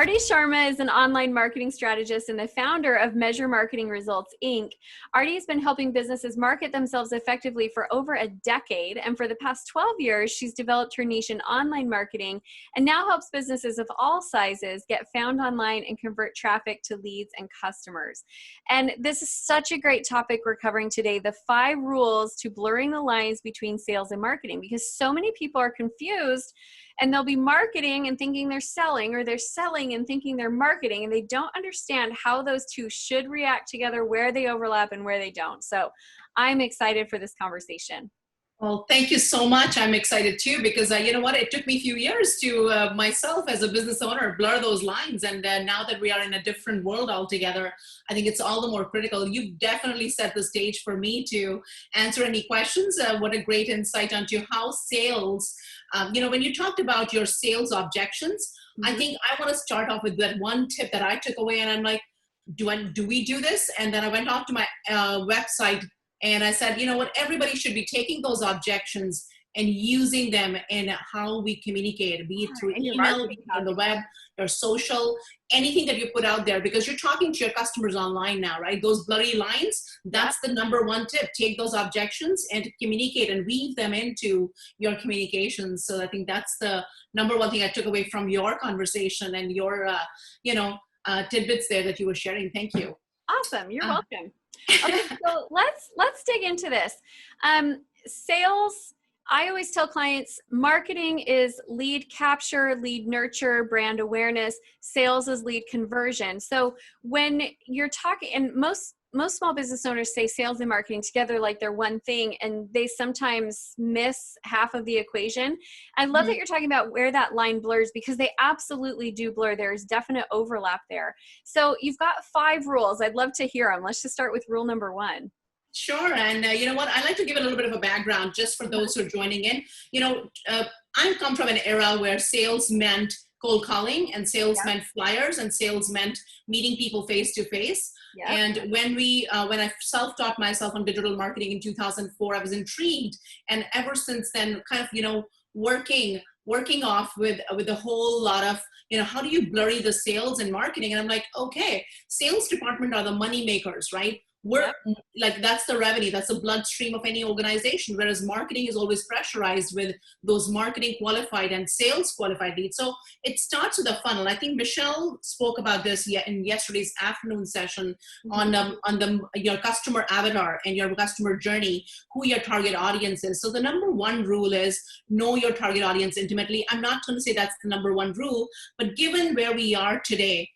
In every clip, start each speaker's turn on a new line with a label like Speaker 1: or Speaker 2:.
Speaker 1: Arti Sharma is an online marketing strategist and the founder of Measure Marketing Results, Inc. Arti has been helping businesses market themselves effectively for over a decade, and for the past 12 years, she's developed her niche in online marketing and now helps businesses of all sizes get found online and convert traffic to leads and customers. And this is such a great topic we're covering today, the 5 rules to blurring the lines between sales and marketing, because so many people are confused and they'll be marketing and thinking they're selling, or they're selling and thinking they're marketing, and they don't understand how those two should react together, where they overlap and where they don't. So I'm excited for this conversation.
Speaker 2: Well, thank you so much. I'm excited too, because you know what? It took me a few years to myself as a business owner blur those lines. And now that we are in a different world altogether, I think it's all the more critical. You've definitely set the stage for me to answer any questions. What a great insight onto how sales, when you talked about your sales objections, I think I want to start off with that one tip that I took away. And I'm like, do we do this? And then I went off to my website and I said, you know what, everybody should be taking those objections and using them in how we communicate, be it through email, be it on the web, or social, anything that you put out there, because you're talking to your customers online now, right? Those blurry lines, that's the number one tip. Take those objections and communicate and weave them into your communications. So I think that's the number one thing I took away from your conversation and your, tidbits there that you were sharing. Thank you.
Speaker 1: Awesome. You're welcome. Okay, so let's dig into this. Sales, I always tell clients, marketing is lead capture, lead nurture, brand awareness. Sales is lead conversion. So when you're talking, and most small business owners say sales and marketing together like they're one thing, and they sometimes miss half of the equation. I love that you're talking about where that line blurs, because they absolutely do blur. There's definite overlap there. So you've got 5 rules. I'd love to hear them. Let's just start with rule number 1.
Speaker 2: Sure. And you know what? I like to give a little bit of a background just for those who are joining in. I come from an era where sales meant cold calling, and sales meant flyers, and sales meant meeting people face to face. And when I self-taught myself on digital marketing in 2004, I was intrigued. And ever since then, kind of, working off with a whole lot of, how do you blurry the sales and marketing? And I'm like, okay, sales department are the money makers, right? Like, that's the revenue, that's the bloodstream of any organization, whereas marketing is always pressurized with those marketing qualified and sales qualified leads. So it starts with a funnel. I think Michelle spoke about this in yesterday's afternoon session on your customer avatar and your customer journey, who your target audience is. So the number 1 rule is know your target audience intimately. I'm not going to say that's the number 1 rule, but given where we are today,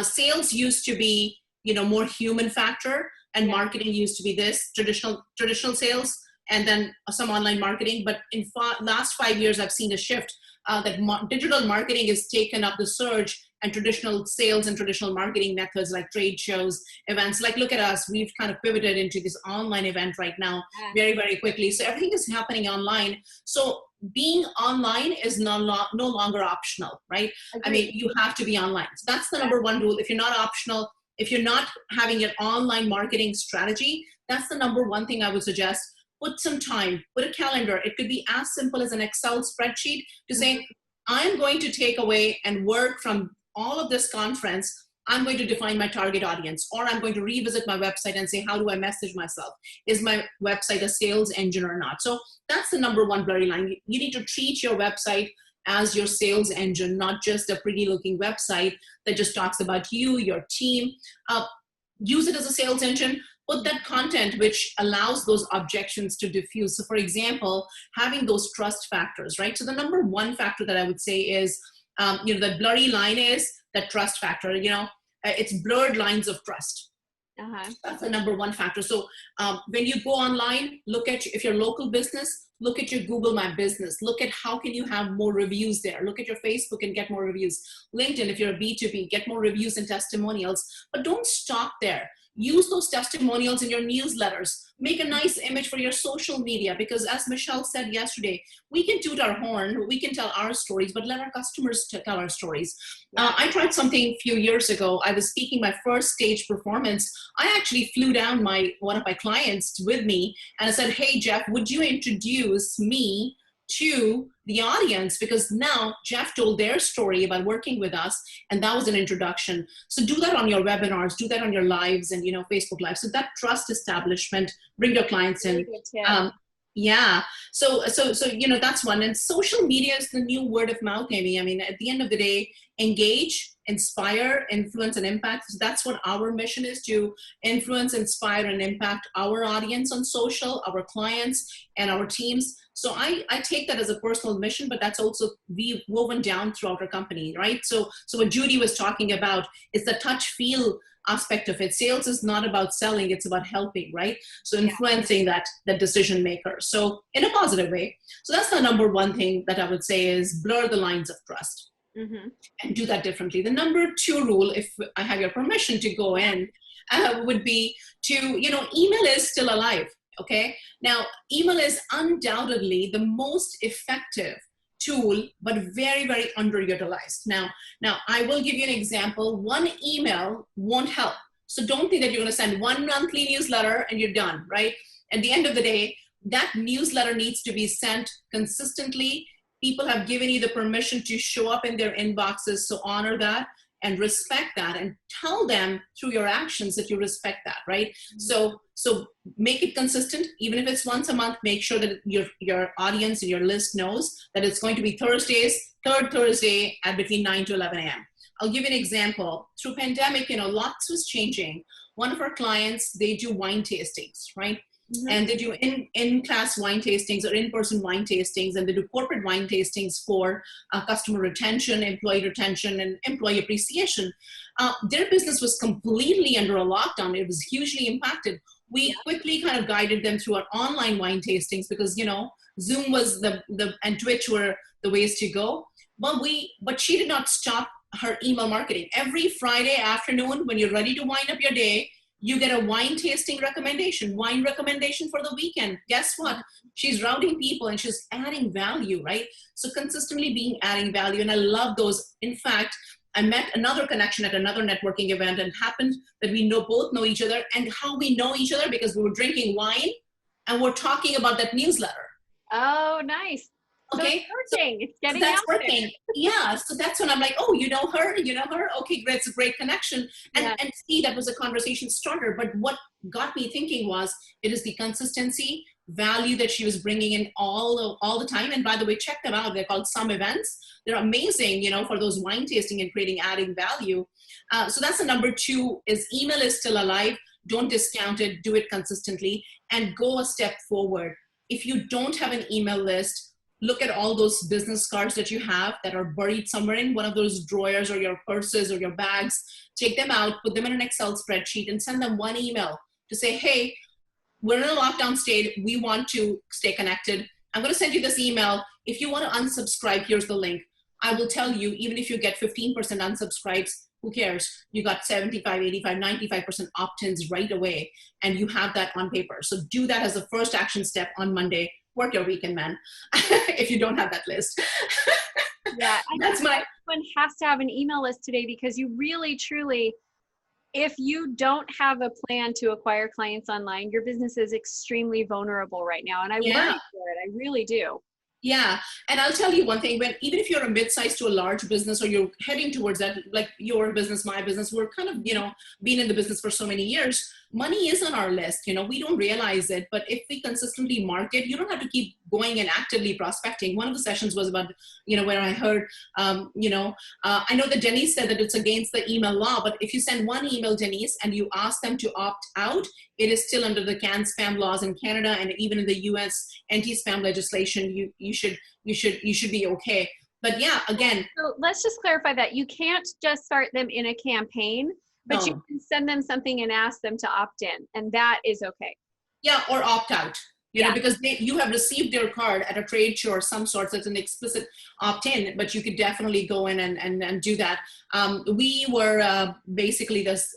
Speaker 2: sales used to be, more human factor, and marketing used to be this traditional sales, and then some online marketing. But in last 5 years, I've seen a shift that digital marketing has taken up the surge, and traditional sales and traditional marketing methods like trade shows, events, like look at us, we've kind of pivoted into this online event right now very, very quickly. So everything is happening online. So being online is no longer optional, right? I mean, you have to be online. So that's the number 1 rule. If you're not optional, if you're not having an online marketing strategy, that's the number 1 thing I would suggest. Put some time, put a calendar. It could be as simple as an Excel spreadsheet to say, I'm going to take away and work from all of this conference. I'm going to define my target audience, or I'm going to revisit my website and say, how do I message myself? Is my website a sales engine or not? So that's the number 1 blurry line. You need to treat your website as your sales engine, not just a pretty looking website that just talks about you, your team. Use it as a sales engine. Put that content which allows those objections to diffuse. So for example, having those trust factors, right? So the number 1 factor that I would say is, the blurry line is the trust factor. It's blurred lines of trust. That's the number 1 factor. So when you go online, look at, if you're a local business, look at your Google My Business. Look at how can you have more reviews there. Look at your Facebook and get more reviews. LinkedIn, if you're a B2B, get more reviews and testimonials. But don't stop there. Use those testimonials in your newsletters. Make a nice image for your social media, because as Michelle said yesterday, we can toot our horn, we can tell our stories, but let our customers tell our stories. I tried something a few years ago. I was speaking my first stage performance. I actually flew down one of my clients with me, and I said, hey, Jeff, would you introduce me to the audience, because now Jeff told their story about working with us, and that was an introduction. So do that on your webinars, do that on your lives and, Facebook Live. So that trust establishment, bring your clients in. Yeah. So, that's one. And social media is the new word of mouth, Amy. I mean, at the end of the day, engage, inspire, influence, and impact. So that's what our mission is, to influence, inspire, and impact our audience on social, our clients, and our teams. So I take that as a personal mission, but that's also woven down throughout our company, right? So what Judy was talking about is the touch feel aspect of it. Sales is not about selling, it's about helping, right? So influencing that decision maker, so in a positive way. So that's the number one thing that I would say is blur the lines of trust. And do that differently. The number two rule, if I have your permission to go in, would be to, email is still alive. Okay. Now, email is undoubtedly the most effective tool, but very, very underutilized. Now I will give you an example. One email won't help. So don't think that you're going to send one monthly newsletter and you're done, right? At the end of the day, that newsletter needs to be sent consistently. People have given you the permission to show up in their inboxes. So honor that and respect that, and tell them through your actions that you respect that, right? So make it consistent. Even if it's once a month, make sure that your audience and your list knows that it's going to be third Thursday at between 9 to 11 a.m. I'll give you an example. Through pandemic, lots was changing. One of our clients, they do wine tastings, right? And they do in-class wine tastings or in-person wine tastings, and they do corporate wine tastings for customer retention, employee retention, and employee appreciation. Their business was completely under a lockdown. It was hugely impacted. We quickly kind of guided them through our online wine tastings because, Zoom was and Twitch were the ways to go. But she did not stop her email marketing. Every Friday afternoon, when you're ready to wind up your day, you get a wine tasting recommendation, wine recommendation for the weekend. Guess what? She's routing people and she's adding value, right? So consistently adding value. And I love those. In fact, I met another connection at another networking event, and happened that we both know each other. And how we know each other, because we were drinking wine and we're talking about that newsletter.
Speaker 1: Oh, nice.
Speaker 2: Okay.
Speaker 1: So it's getting
Speaker 2: that's
Speaker 1: out
Speaker 2: working.
Speaker 1: There.
Speaker 2: Yeah. So that's when I'm like, oh, you know her? Okay, great. It's a great connection. And see, that was a conversation starter. But what got me thinking was, it is the consistency, value that she was bringing in all the time. And by the way, check them out. They're called Some Events. They're amazing, for those wine tasting and adding value. So that's the number two, is email is still alive. Don't discount it. Do it consistently and go a step forward. If you don't have an email list, look at all those business cards that you have that are buried somewhere in one of those drawers or your purses or your bags. Take them out, put them in an Excel spreadsheet, and send them one email to say, hey, we're in a lockdown state. We want to stay connected. I'm going to send you this email. If you want to unsubscribe, here's the link. I will tell you, even if you get 15% unsubscribes, who cares? You got 75, 85, 95% opt-ins right away, and you have that on paper. So do that as a first action step on Monday. Work your weekend, man, if you don't have that list.
Speaker 1: Yeah,
Speaker 2: that's my...
Speaker 1: Everyone has to have an email list today, because you really, truly, if you don't have a plan to acquire clients online, your business is extremely vulnerable right now. And I worry for it. I really do.
Speaker 2: Yeah. And I'll tell you one thing, even if you're a mid-sized to a large business, or you're heading towards that, like your business, my business, we're kind of, been in the business for so many years. Money is on our list. We don't realize it, but if we consistently market, you don't have to keep going and actively prospecting. One of the sessions was about, where I heard, I know that Denise said that it's against the email law, but if you send one email, Denise, and you ask them to opt out, it is still under the CAN spam laws in Canada, and even in the US anti-spam legislation, you should be okay. But yeah, again.
Speaker 1: So let's just clarify that. You can't just start them in a campaign, but you can send them something and ask them to opt in, and that is okay.
Speaker 2: Yeah, or opt out, because you have received their card at a trade show or some sort. So it's an explicit opt-in, but you could definitely go in and do that. We were basically this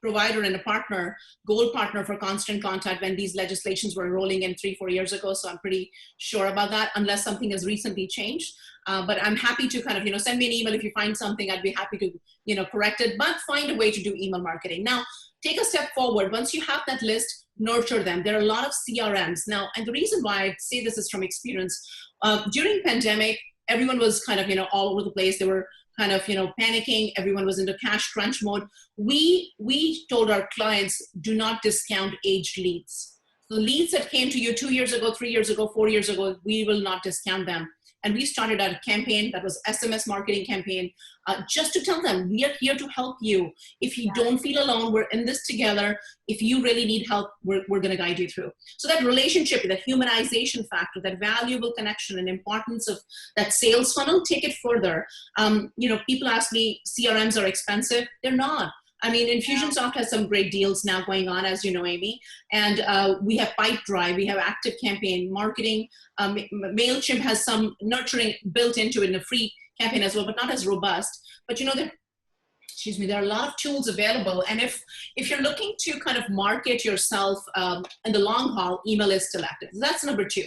Speaker 2: provider and a partner, gold partner for Constant Contact when these legislations were rolling in 3-4 years ago. So I'm pretty sure about that, unless something has recently changed. But I'm happy to kind of, send me an email if you find something. I'd be happy to, correct it, but find a way to do email marketing. Now, take a step forward. Once you have that list, nurture them. There are a lot of CRMs now. And the reason why I say this is from experience. During pandemic, everyone was kind of, all over the place. They were kind of, panicking. Everyone was into cash crunch mode. We told our clients, do not discount aged leads. So the leads that came to you 2 years ago, 3 years ago, 4 years ago, we will not discount them. And we started a campaign that was SMS marketing campaign, just to tell them, we are here to help you. If you don't feel alone, we're in this together. If you really need help, we're going to guide you through. So that relationship, that humanization factor, that valuable connection and importance of that sales funnel, take it further. People ask me, CRMs are expensive. They're not. I mean, Infusionsoft has some great deals now going on, as you know, Amy. And we have Pipedrive, we have Active Campaign, marketing. MailChimp has some nurturing built into it in a free campaign as well, but not as robust. But there are a lot of tools available. And if you're looking to kind of market yourself in the long haul, email is still active. That's number 2.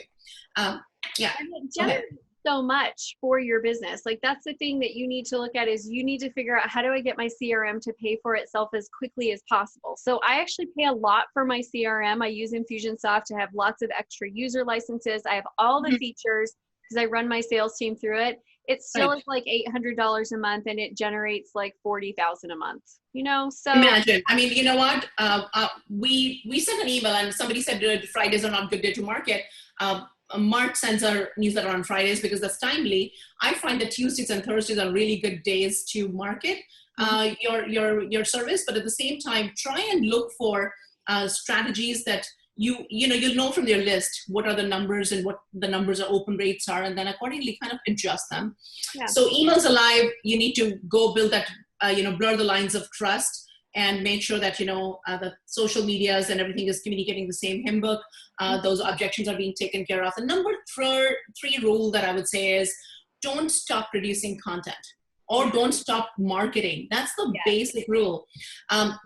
Speaker 2: Yeah.
Speaker 1: So much for your business. Like, that's the thing that you need to look at, is you need to figure out, how do I get my CRM to pay for itself as quickly as possible? So I actually pay a lot for my CRM. I use Infusionsoft to have lots of extra user licenses. I have all the features because I run my sales team through it. It still is like $800 a month, and it generates like $40,000 a month, so
Speaker 2: imagine. I mean, you know what? We sent an email and somebody said Fridays are not good day to market. Mark sends our newsletter on Fridays because that's timely. I find that Tuesdays and Thursdays are really good days to market your service, but at the same time, try and look for strategies that you'll know from your list what are the numbers and what the numbers of open rates are, and then accordingly kind of adjust them. Yeah. So emails alive, you need to go build that, blur the lines of trust and make sure that, the social medias and everything is communicating the same hymn book. Those objections are being taken care of. The number 3 rule that I would say is, don't stop producing content or don't stop marketing. That's the basic rule.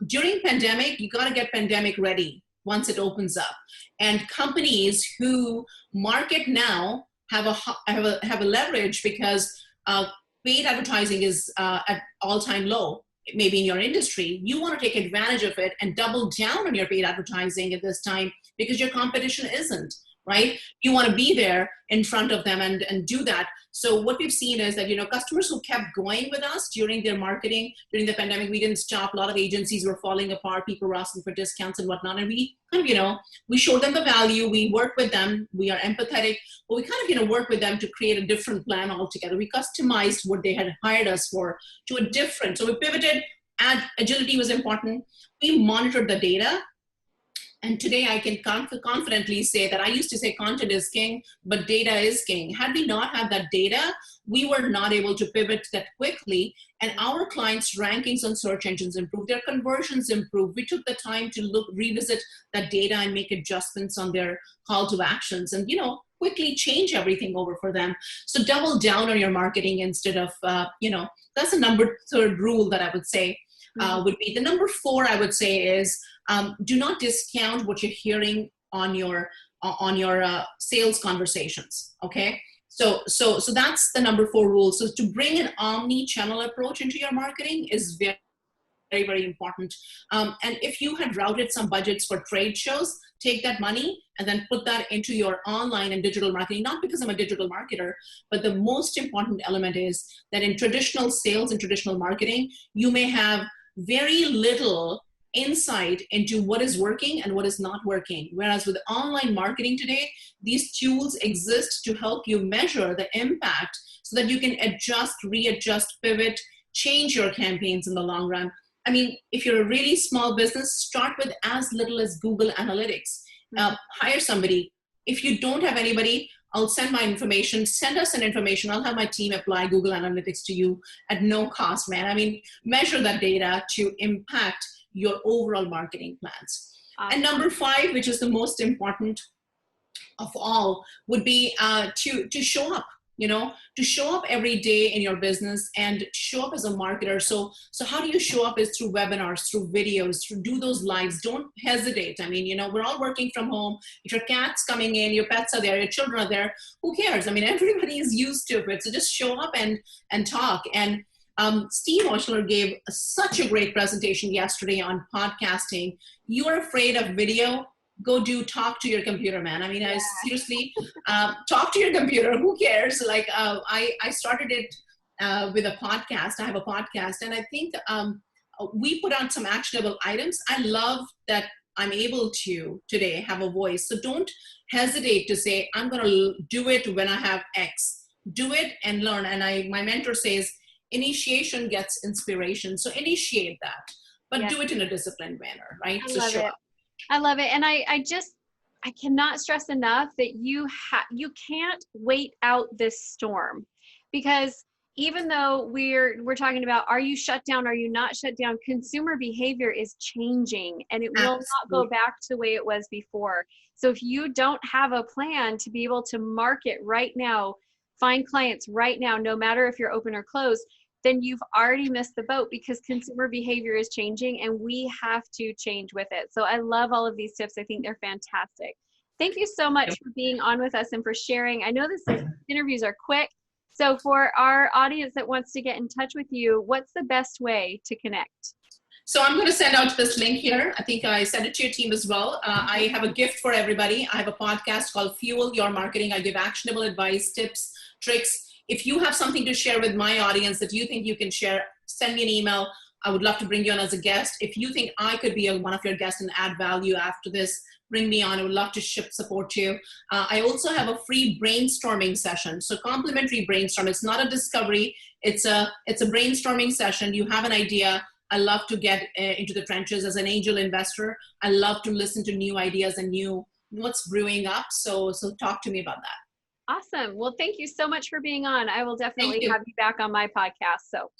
Speaker 2: During pandemic, you got to get pandemic ready once it opens up. And companies who market now have a leverage because paid advertising is at all-time low. Maybe in your industry, you want to take advantage of it and double down on your paid advertising at this time because your competition isn't, right? You want to be there in front of them and do that. So what we've seen is that, customers who kept going with us during their marketing, during the pandemic, we didn't stop. A lot of agencies were falling apart. People were asking for discounts and whatnot. And we kind of, we showed them the value. We work with them. We are empathetic, but we kind of, work with them to create a different plan altogether. We customized what they had hired us for to a different. So we pivoted, and agility was important. We monitored the data. And today I can confidently say that I used to say content is king, but data is king. Had we not had that data, we were not able to pivot that quickly. And our clients' rankings on search engines improved, their conversions improved. We took the time to revisit that data and make adjustments on their call to actions and, quickly change everything over for them. So double down on your marketing instead of, that's the number 3 rule that I would say would be. The number 4 I would say is, do not discount what you're hearing on your sales conversations. Okay, so that's the number 4 rule. So to bring an omni-channel approach into your marketing is very, very, very important. And if you had routed some budgets for trade shows, take that money and then put that into your online and digital marketing. Not because I'm a digital marketer, but the most important element is that in traditional sales and traditional marketing, you may have very little insight into what is working and what is not working. Whereas with online marketing today, these tools exist to help you measure the impact so that you can adjust, readjust, pivot, change your campaigns in the long run. I mean, if you're a really small business, start with as little as Google Analytics. Hire somebody. If you don't have anybody, I'll send my information. Send us an information. I'll have my team apply Google Analytics to you at no cost, man. I mean, measure that data to impact your overall marketing plans. Awesome. And number 5, which is the most important of all, would be to show up. To show up every day in your business and show up as a marketer. So how do you show up is through webinars, through videos, through do those lives. Don't hesitate. I mean, we're all working from home. If your cat's coming in, your pets are there, your children are there, who cares? I mean, everybody is used to it. So just show up and talk. And Steve Oshler gave such a great presentation yesterday on podcasting. You are afraid of video, go do talk to your computer, man. I mean,
Speaker 1: Yeah.
Speaker 2: I seriously, talk to your computer. Who cares? Like, I started it with a podcast. I have a podcast, and I think we put out some actionable items. I love that I'm able to today have a voice. So don't hesitate to say, I'm going to do it when I have X. Do it and learn. And my mentor says, initiation gets inspiration. So initiate that, but
Speaker 1: Yeah.
Speaker 2: do it in a disciplined manner, right?
Speaker 1: I
Speaker 2: So
Speaker 1: love
Speaker 2: show
Speaker 1: it.
Speaker 2: up.
Speaker 1: I love it. And I cannot stress enough that you can't wait out this storm, because even though we're talking about, are you shut down? Are you not shut down? Consumer behavior is changing, and it will not go
Speaker 2: Absolutely.
Speaker 1: back to the way it was before. So if you don't have a plan to be able to market right now, find clients right now, no matter if you're open or closed, then you've already missed the boat, because consumer behavior is changing and we have to change with it. So I love all of these tips. I think they're fantastic. Thank you so much for being on with us and for sharing. I know interviews are quick. So for our audience that wants to get in touch with you, what's the best way to connect?
Speaker 2: So I'm going to send out this link here. I think I sent it to your team as well. I have a gift for everybody. I have a podcast called Fuel Your Marketing. I give actionable advice, tips, tricks. If you have something to share with my audience that you think you can share, send me an email. I would love to bring you on as a guest. If you think I could be one of your guests and add value after this, bring me on. I would love to support you. I also have a free brainstorming session. So complimentary brainstorm. It's not a discovery. It's a brainstorming session. You have an idea. I love to get into the trenches as an angel investor. I love to listen to new ideas and what's brewing up. So talk to me about that.
Speaker 1: Awesome. Well, thank you so much for being on. I will definitely
Speaker 2: Thank you.
Speaker 1: have you back on my podcast. So